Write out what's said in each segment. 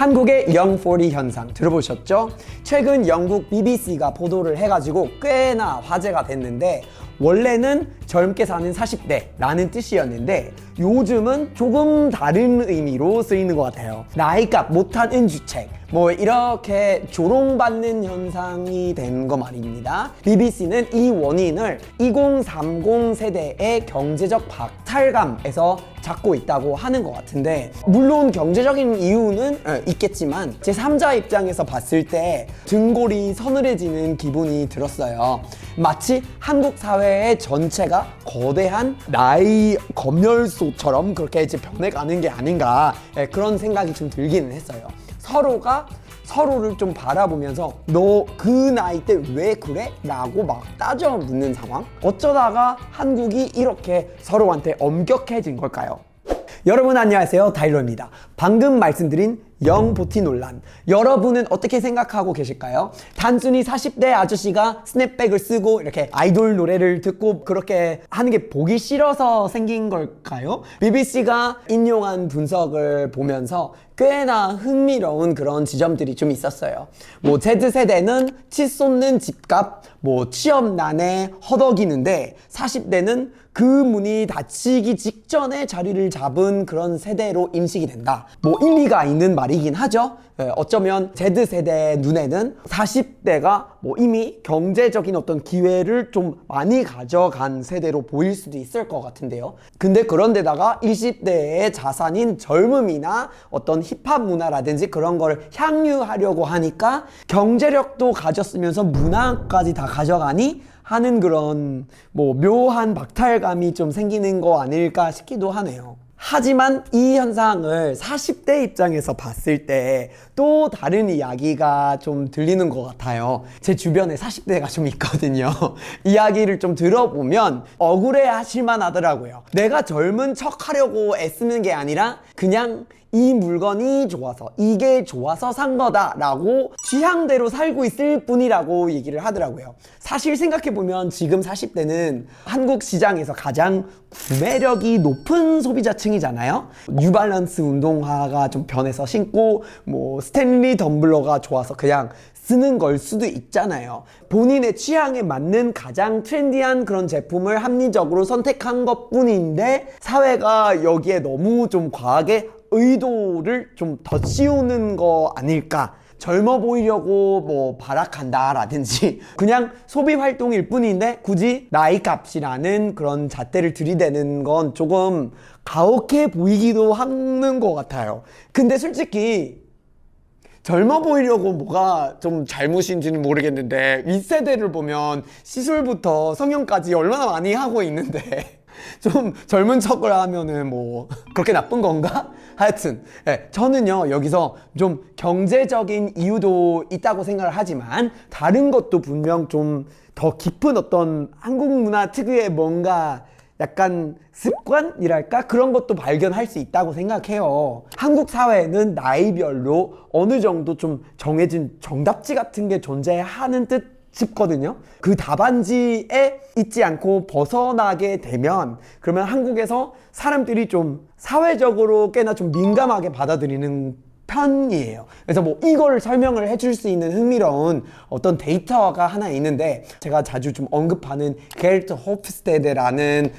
한국의 영포리 현상 들어보셨죠? 최근 영국 BBC가 보도를 해가지고 꽤나 화제가 됐는데, 원래는 젊게 사는 40대라는 뜻이었는데 요즘은 조금 다른 의미로 쓰이는 것 같아요. 나이값 못한 은주책, 이렇게 조롱받는 현상이 된 거 말입니다. BBC는 이 원인을 2030 세대의 경제적 박탈감에서 찾고 있다고 하는 것 같은데, 물론 경제적인 이유는 있겠지만 제3자 입장에서 봤을 때 등골이 서늘해지는 기분이 들었어요. 마치 한국 사회의 전체가 거대한 나이 검열소처럼 그렇게 이제 변해가는 게 아닌가, 그런 생각이 좀 들기는 했어요. 서로가 서로를 좀 바라보면서 너 그 나이 때 왜 그래? 라고 막 따져 묻는 상황? 어쩌다가 한국이 이렇게 서로한테 엄격해진 걸까요? 여러분 안녕하세요, 다일로입니다. 방금 말씀드린 영포티 논란, 여러분은 어떻게 생각하고 계실까요? 단순히 40대 아저씨가 스냅백을 쓰고 이렇게 아이돌 노래를 듣고 그렇게 하는 게 보기 싫어서 생긴 걸까요? BBC가 인용한 분석을 보면서 꽤나 흥미로운 그런 지점들이 좀 있었어요. Z세대는 치솟는 집값, 취업난에 허덕이는데 40대는 그 문이 닫히기 직전에 자리를 잡은 그런 세대로 인식이 된다. 일리가 있는 말이긴 하죠. 어쩌면 Z세대 눈에는 40대가 이미 경제적인 어떤 기회를 좀 많이 가져간 세대로 보일 수도 있을 것 같은데요. 근데 그런데다가 20대의 자산인 젊음이나 어떤 힙합 문화라든지 그런 걸 향유하려고 하니까 경제력도 가졌으면서 문화까지 다 가져가니 하는 그런 묘한 박탈감이 좀 생기는 거 아닐까 싶기도 하네요. 하지만 이 현상을 40대 입장에서 봤을 때 또 다른 이야기가 좀 들리는 것 같아요. 제 주변에 40대가 좀 있거든요. 이야기를 좀 들어보면 억울해 하실만 하더라고요. 내가 젊은 척 하려고 애쓰는 게 아니라 그냥 이 물건이 좋아서, 이게 좋아서 산 거다 라고 취향대로 살고 있을 뿐이라고 얘기를 하더라고요. 사실 생각해보면 지금 40대는 한국 시장에서 가장 구매력이 높은 소비자층이잖아요. 뉴발란스 운동화가 좀 변해서 신고 스탠리 덤블러가 좋아서 그냥 쓰는 걸 수도 있잖아요. 본인의 취향에 맞는 가장 트렌디한 그런 제품을 합리적으로 선택한 것 뿐인데 사회가 여기에 너무 좀 과하게 의도를 좀 덧씌우는 거 아닐까? 젊어 보이려고 발악한다 라든지 그냥 소비 활동일 뿐인데 굳이 나이 값이라는 그런 잣대를 들이대는 건 조금 가혹해 보이기도 하는 것 같아요. 근데 솔직히 젊어 보이려고 뭐가 좀 잘못인지는 모르겠는데 윗세대를 보면 시술부터 성형까지 얼마나 많이 하고 있는데 좀 젊은 척을 하면은 그렇게 나쁜 건가? 하여튼 저는요 여기서 좀 경제적인 이유도 있다고 생각을 하지만 다른 것도 분명 좀 더 깊은 어떤 한국 문화 특유의 뭔가 약간 습관이랄까? 그런 것도 발견할 수 있다고 생각해요. 한국 사회에는 나이별로 어느 정도 좀 정해진 정답지 같은 게 존재하는 듯 싶거든요. 그 답안지에 있지 않고 벗어나게 되면 그러면 한국에서 사람들이 좀 사회적으로 꽤나 좀 민감하게 받아들이는 편이에요. 그래서 이거를 설명을 해줄 수 있는 흥미로운 어떤 데이터가 하나 있는데, 제가 자주 좀 언급하는 게르트 호프스테드라는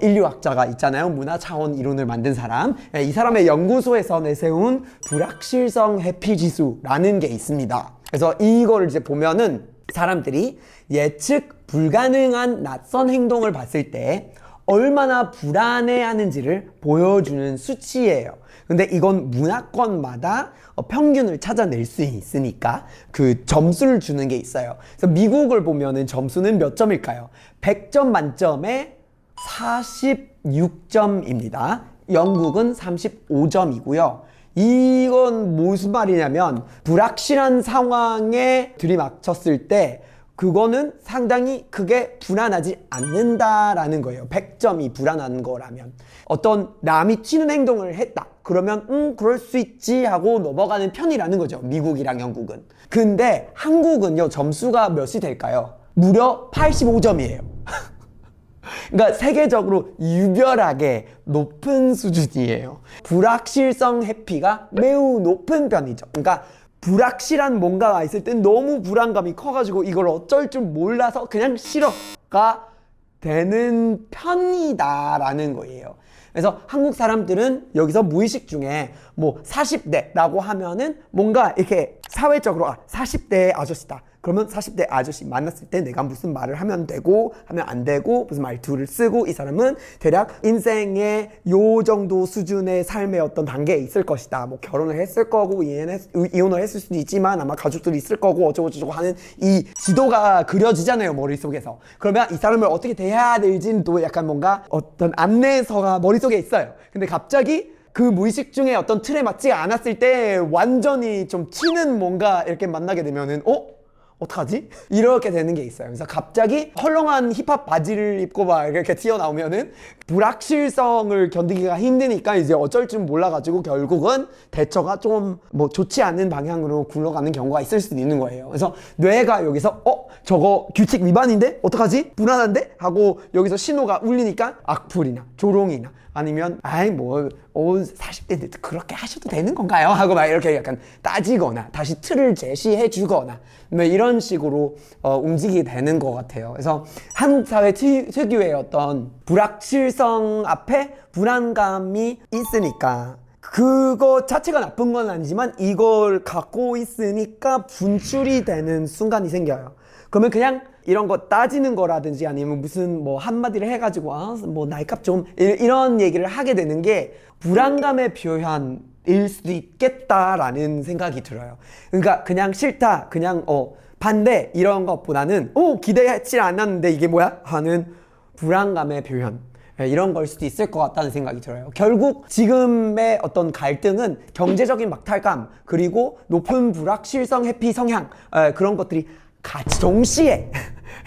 인류학자가 있잖아요. 문화 차원 이론을 만든 사람. 이 사람의 연구소에서 내세운 불확실성 회피 지수라는 게 있습니다. 그래서 이거를 이제 보면은 사람들이 예측 불가능한 낯선 행동을 봤을 때 얼마나 불안해하는지를 보여주는 수치예요. 근데 이건 문화권마다 평균을 찾아낼 수 있으니까 그 점수를 주는 게 있어요. 그래서 미국을 보면은 점수는 몇 점일까요? 100점 만점에 46점입니다. 영국은 35점이고요. 이건 무슨 말이냐면 불확실한 상황에 들이닥쳤을 때 그거는 상당히 크게 불안하지 않는다라는 거예요. 100점이 불안한 거라면. 어떤 남이 튀는 행동을 했다. 그러면 그럴 수 있지 하고 넘어가는 편이라는 거죠. 미국이랑 영국은. 근데 한국은요 점수가 몇이 될까요? 무려 85점이에요. 그러니까 세계적으로 유별하게 높은 수준이에요. 불확실성 회피가 매우 높은 편이죠. 그러니까 불확실한 뭔가가 있을 땐 너무 불안감이 커가지고 이걸 어쩔 줄 몰라서 그냥 싫어가 되는 편이다라는 거예요. 그래서 한국 사람들은 여기서 무의식 중에 뭐 40대라고 하면은 뭔가 이렇게 사회적으로 40대 아저씨다. 그러면 40대 아저씨 만났을 때 내가 무슨 말을 하면 되고 하면 안 되고 무슨 말투를 쓰고 이 사람은 대략 인생의 요 정도 수준의 삶의 어떤 단계에 있을 것이다. 뭐 결혼을 했을 거고 이혼을 했을 수도 있지만 아마 가족들이 있을 거고 어쩌고저쩌고 하는 이 지도가 그려지잖아요, 머릿속에서. 그러면 이 사람을 어떻게 대해야 될지는 또 약간 뭔가 어떤 안내서가 머릿속에 있어요. 근데 갑자기 그 무의식 중에 어떤 틀에 맞지 않았을 때 완전히 좀 튀는 뭔가 이렇게 만나게 되면은 어떡하지? 이렇게 되는 게 있어요. 그래서 갑자기 헐렁한 힙합 바지를 입고 막 이렇게 튀어나오면은 불확실성을 견디기가 힘드니까 이제 어쩔 줄 몰라가지고 결국은 대처가 좀 뭐 좋지 않은 방향으로 굴러가는 경우가 있을 수도 있는 거예요. 그래서 뇌가 여기서 저거 규칙 위반인데? 어떡하지? 불안한데? 하고 여기서 신호가 울리니까 악플이나 조롱이나 아니면 40대인데 그렇게 하셔도 되는 건가요? 하고 막 이렇게 약간 따지거나 다시 틀을 제시해 주거나 뭐 이런 식으로 움직이게 되는 것 같아요. 그래서 한국 사회 특유의 어떤 불확실성 앞에 불안감이 있으니까 그거 자체가 나쁜 건 아니지만 이걸 갖고 있으니까 분출이 되는 순간이 생겨요. 그러면 그냥 이런 거 따지는 거라든지 아니면 무슨 뭐 한마디를 해가지고 뭐 나이값 좀 이런 얘기를 하게 되는 게 불안감의 표현일 수도 있겠다라는 생각이 들어요. 그러니까 그냥 싫다, 그냥 반대 이런 것보다는 기대하지 않았는데 이게 뭐야? 하는 불안감의 표현. 이런 걸 수도 있을 것 같다는 생각이 들어요. 결국 지금의 어떤 갈등은 경제적인 박탈감 그리고 높은 불확실성 회피 성향 그런 것들이 같이 동시에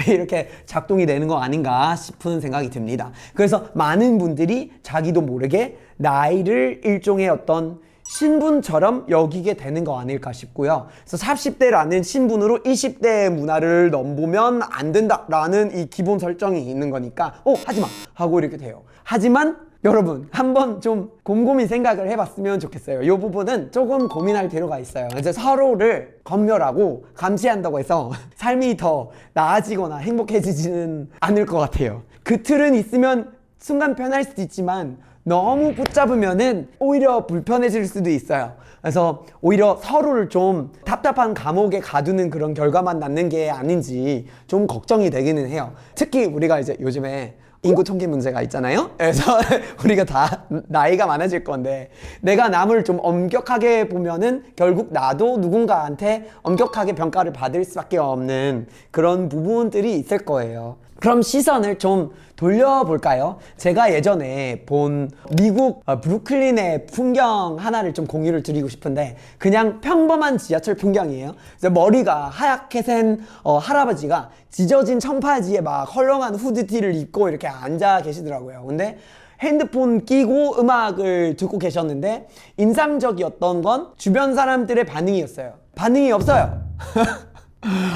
이렇게 작동이 되는 거 아닌가 싶은 생각이 듭니다. 그래서 많은 분들이 자기도 모르게 나이를 일종의 어떤 신분처럼 여기게 되는 거 아닐까 싶고요. 그래서 40대라는 신분으로 20대의 문화를 넘보면 안 된다라는 이 기본 설정이 있는 거니까 하지마 하고 이렇게 돼요. 하지만 여러분 한번 좀 곰곰이 생각을 해봤으면 좋겠어요. 이 부분은 조금 고민할 필요가 있어요. 이제 서로를 검열하고 감시한다고 해서 삶이 더 나아지거나 행복해지지는 않을 것 같아요. 그 틀은 있으면 순간 편할 수도 있지만 너무 붙잡으면은 오히려 불편해질 수도 있어요. 그래서 오히려 서로를 좀 답답한 감옥에 가두는 그런 결과만 낳는 게 아닌지 좀 걱정이 되기는 해요. 특히 우리가 이제 요즘에 인구 통계 문제가 있잖아요. 그래서 우리가 다 나이가 많아질 건데 내가 남을 좀 엄격하게 보면은 결국 나도 누군가한테 엄격하게 평가를 받을 수밖에 없는 그런 부분들이 있을 거예요. 그럼 시선을 좀 돌려볼까요? 제가 예전에 본 미국 브루클린의 풍경 하나를 좀 공유를 드리고 싶은데 그냥 평범한 지하철 풍경이에요. 그래서 머리가 하얗게 센 할아버지가 찢어진 청바지에 막 헐렁한 후드티를 입고 이렇게 앉아 계시더라고요. 근데 핸드폰 끼고 음악을 듣고 계셨는데 인상적이었던 건 주변 사람들의 반응이었어요. 반응이 없어요.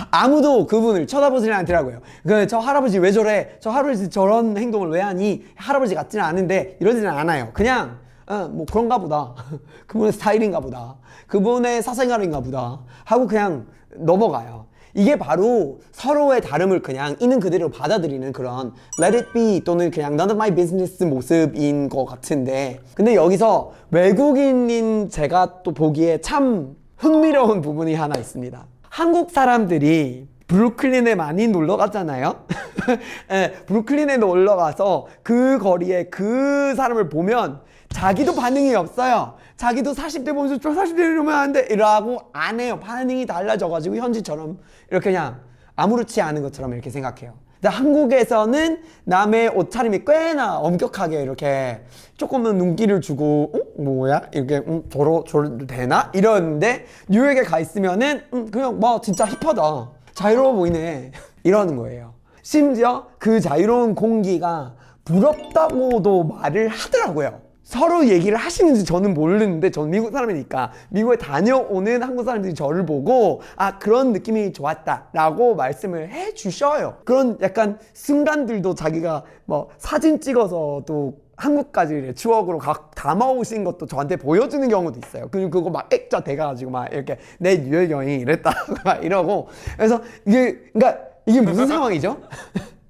아무도 그분을 쳐다보지는 않더라고요. 저 할아버지 왜 저래? 저 할아버지 저런 행동을 왜 하니? 할아버지 같지는 않은데 이러지는 않아요. 그냥 뭐 그런가 보다. 그분의 스타일인가 보다. 그분의 사생활인가 보다. 하고 그냥 넘어가요. 이게 바로 서로의 다름을 그냥 있는 그대로 받아들이는 그런 let it be 또는 그냥 none of my business 모습인 것 같은데 근데 여기서 외국인인 제가 또 보기에 참 흥미로운 부분이 하나 있습니다. 한국 사람들이 브루클린에 많이 놀러 갔잖아요. 네, 브루클린에 놀러 가서 그 거리에 그 사람을 보면 자기도 반응이 없어요. 자기도 40대 보면서 저 40대 이러면 안 돼 이러고 안 해요. 반응이 달라져가지고 현지처럼 이렇게 그냥 아무렇지 않은 것처럼 이렇게 생각해요. 근데 한국에서는 남의 옷차림이 꽤나 엄격하게 이렇게 조금은 눈길을 주고 뭐야? 이렇게 저래도 되나? 이러는데 뉴욕에 가 있으면은 그냥 뭐 진짜 힙하다. 자유로워 보이네. 이러는 거예요. 심지어 그 자유로운 공기가 부럽다고도 말을 하더라고요. 서로 얘기를 하시는지 저는 모르는데, 전 미국 사람이니까 미국에 다녀오는 한국 사람들이 저를 보고 그런 느낌이 좋았다라고 말씀을 해 주셔요. 그런 약간 순간들도 자기가 뭐 사진 찍어서 또 한국까지 추억으로 담아오신 것도 저한테 보여주는 경우도 있어요. 그리고 그거 막 액자 돼가지고 막 이렇게 내 뉴욕 여행이 이랬다고 막 이러고. 그래서 그러니까 이게 무슨 상황이죠?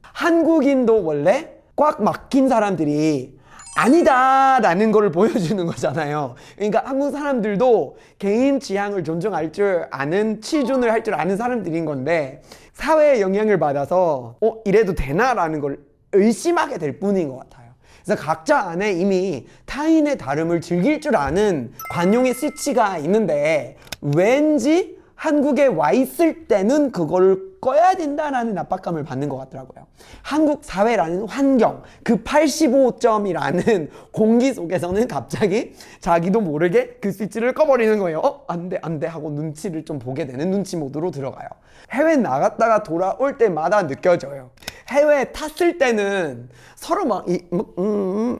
한국인도 원래 꽉 막힌 사람들이 아니다라는 거를 보여주는 거잖아요. 그러니까 한국 사람들도 개인 취향을 존중할 줄 아는, 치존을 할 줄 아는 사람들인 건데, 사회의 영향을 받아서 이래도 되나라는 걸 의심하게 될 뿐인 것 같아요. 그래서 각자 안에 이미 타인의 다름을 즐길 줄 아는 관용의 스위치가 있는데, 왠지 한국에 와 있을 때는 그걸 꺼야 된다라는 압박감을 받는 것 같더라고요. 한국 사회라는 환경, 그 85점이라는 공기 속에서는 갑자기 자기도 모르게 그 스위치를 꺼버리는 거예요. 안 돼 하고 눈치를 좀 보게 되는 눈치 모드로 들어가요. 해외 나갔다가 돌아올 때마다 느껴져요. 해외에 탔을 때는 서로 막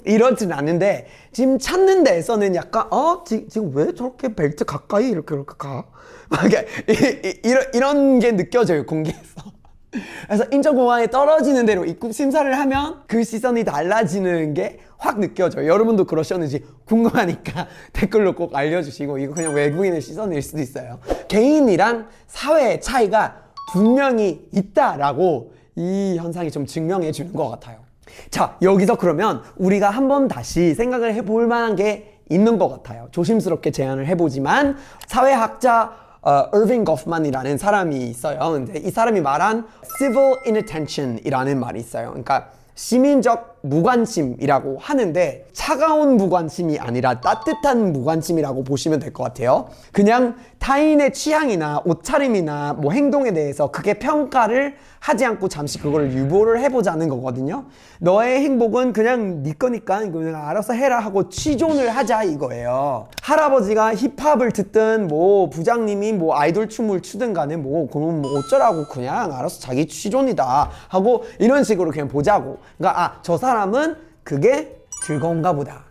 이러진 않는데, 지금 찾는 데에서는 약간 지금 왜 저렇게 벨트 가까이 이렇게 가? 이런 게 느껴져요, 공기에서. 그래서 인천공항에 떨어지는 대로 입국 심사를 하면 그 시선이 달라지는 게 확 느껴져요. 여러분도 그러셨는지 궁금하니까 댓글로 꼭 알려주시고, 이거 그냥 외국인의 시선일 수도 있어요. 개인이랑 사회의 차이가 분명히 있다라고 이 현상이 좀 증명해 주는 것 같아요. 자, 여기서 그러면 우리가 한번 다시 생각을 해볼 만한 게 있는 것 같아요. 조심스럽게 제안을 해보지만, 사회학자 Irving Goffman이라는 사람이 있어요. 근데 이 사람이 말한 civil inattention이라는 말이 있어요. 그러니까 시민적 무관심이라고 하는데, 차가운 무관심이 아니라 따뜻한 무관심이라고 보시면 될 것 같아요. 그냥 타인의 취향이나 옷차림이나 뭐 행동에 대해서 크게 평가를 하지 않고 잠시 그걸 유보를 해보자는 거거든요. 너의 행복은 그냥 네 거니까 그냥 알아서 해라 하고 취존을 하자 이거예요. 할아버지가 힙합을 듣든 뭐 부장님이 뭐 아이돌 춤을 추든 간에 그럼 뭐 어쩌라고, 그냥 알아서 자기 취존이다 하고 이런 식으로 그냥 보자고. 그러니까 저 사람은 그게 즐거운가 보다,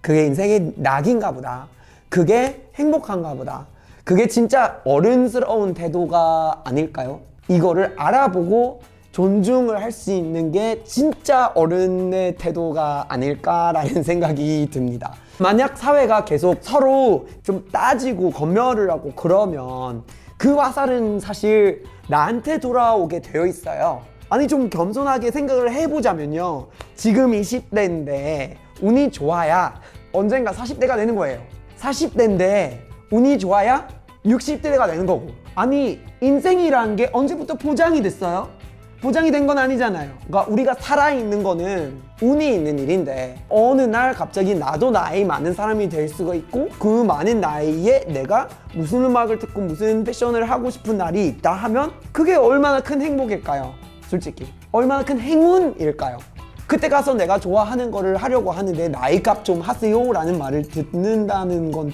그게 인생의 낙인가 보다, 그게 행복한가 보다, 그게 진짜 어른스러운 태도가 아닐까요? 이거를 알아보고 존중을 할 수 있는 게 진짜 어른의 태도가 아닐까라는 생각이 듭니다. 만약 사회가 계속 서로 좀 따지고 검열을 하고 그러면 그 화살은 사실 나한테 돌아오게 되어 있어요. 아니, 좀 겸손하게 생각을 해보자면요, 지금 20대인데 운이 좋아야 언젠가 40대가 되는 거예요. 40대인데 운이 좋아야 60대가 되는 거고. 아니, 인생이란 게 언제부터 보장이 됐어요? 보장이 된 건 아니잖아요. 그러니까 우리가 살아있는 거는 운이 있는 일인데, 어느 날 갑자기 나도 나이 많은 사람이 될 수가 있고, 그 많은 나이에 내가 무슨 음악을 듣고 무슨 패션을 하고 싶은 날이 있다 하면 그게 얼마나 큰 행복일까요? 솔직히 얼마나 큰 행운일까요? 그때 가서 내가 좋아하는 거를 하려고 하는데 나이값 좀 하세요 라는 말을 듣는다는 건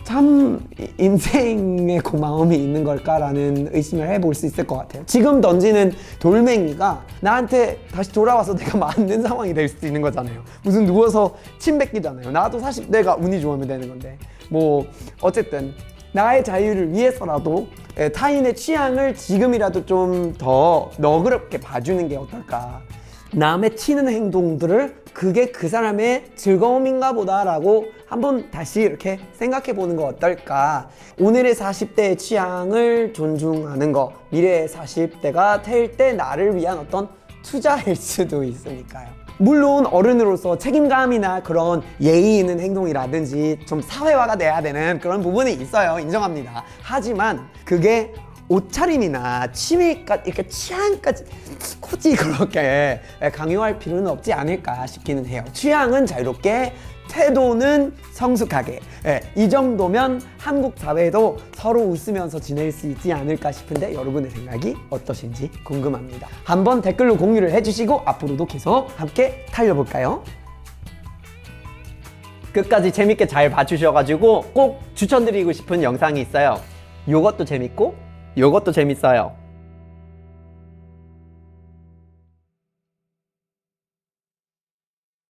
참 인생에 고마움이 있는 걸까라는 의심을 해볼 수 있을 것 같아요. 지금 던지는 돌멩이가 나한테 다시 돌아와서 내가 맞는 상황이 될 수도 있는 거잖아요. 무슨 누워서 침 뱉기잖아요. 나도 40대가 운이 좋으면 되는 건데, 뭐 어쨌든 나의 자유를 위해서라도 타인의 취향을 지금이라도 좀 더 너그럽게 봐주는 게 어떨까. 남의 튀는 행동들을 그게 그 사람의 즐거움인가 보다라고 한번 다시 이렇게 생각해 보는 거 어떨까. 오늘의 40대의 취향을 존중하는 거, 미래의 40대가 될 때 나를 위한 어떤 투자일 수도 있으니까요. 물론 어른으로서 책임감이나 그런 예의 있는 행동이라든지 좀 사회화가 돼야 되는 그런 부분이 있어요. 인정합니다. 하지만 그게 옷차림이나 취미까지, 이렇게 취향까지 굳이 그렇게 강요할 필요는 없지 않을까 싶기는 해요. 취향은 자유롭게, 태도는 성숙하게, 이 정도면 한국 사회도 서로 웃으면서 지낼 수 있지 않을까 싶은데, 여러분의 생각이 어떠신지 궁금합니다. 한번 댓글로 공유를 해주시고 앞으로도 계속 함께 달려볼까요? 끝까지 재밌게 잘 봐주셔가지고 꼭 추천드리고 싶은 영상이 있어요. 요것도 재밌고 요것도 재밌어요.